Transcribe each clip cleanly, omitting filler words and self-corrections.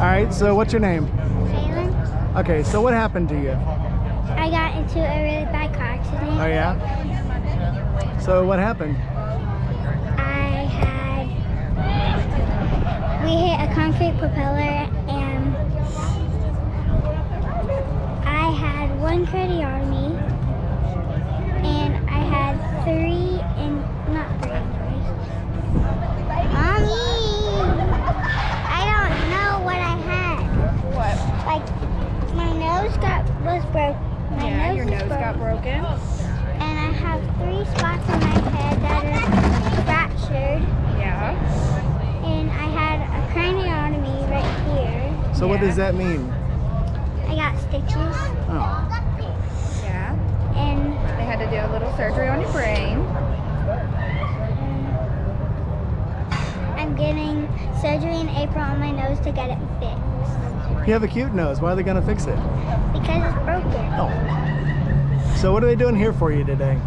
right, so what's your name? Kayelyn. Okay, so what happened to you? I got into a really bad car accident. Oh yeah? So what happened? We hit a concrete propeller and I had one cardiotomy and I had not three injuries. Mommy! I don't know what I had. What? Like, my nose was broken. Yeah, your nose got broken. And I have 3 spots on my head that are fractured. Yeah. And I had a craniotomy right here. So what does that mean? I got stitches. Oh. Yeah. And They had to do a little surgery on your brain. I'm getting surgery in April on my nose to get it fixed. You have a cute nose. Why are they gonna fix it? Because it's broken. Oh. So what are they doing here for you today?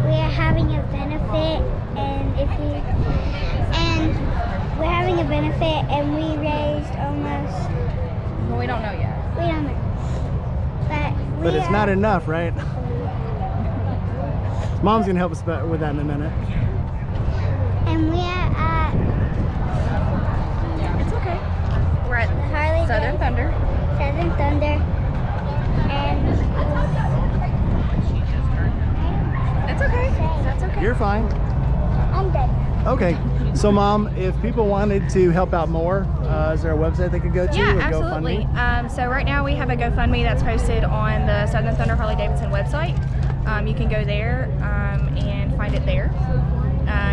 We are having a benefit and we raised almost, Well, we don't know yet. we don't know. But it's not enough, right? Mom's gonna help us with that in a minute. And we are at It's okay. We're at Harley Southern Thunder. Southern Thunder. And It's okay. That's okay. You're fine. I'm dead. Okay. So Mom, if people wanted to help out more, is there a website they could go to? Yeah, or absolutely. GoFundMe? So right now we have a GoFundMe that's posted on the Southern Thunder Harley Davidson website. You can go there and find it there.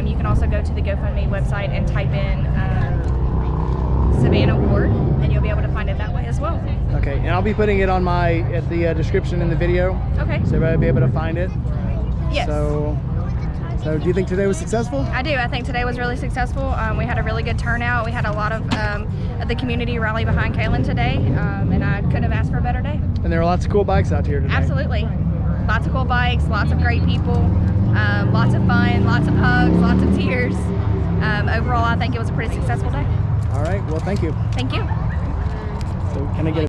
You can also go to the GoFundMe website and type in Savannah Ward, and you'll be able to find it that way as well. Okay, and I'll be putting it on at the description in the video, Okay. so everybody will be able to find it. Yes. So do you think today was successful? I do. I think today was really successful. We had a really good turnout. We had a lot of the community rally behind Kayelyn today, and I couldn't have asked for a better day. And there were lots of cool bikes out here today. Absolutely. Lots of cool bikes, lots of great people, lots of fun, lots of hugs, lots of tears. Overall, I think it was a pretty successful day. All right, well, thank you. Thank you. So can I get a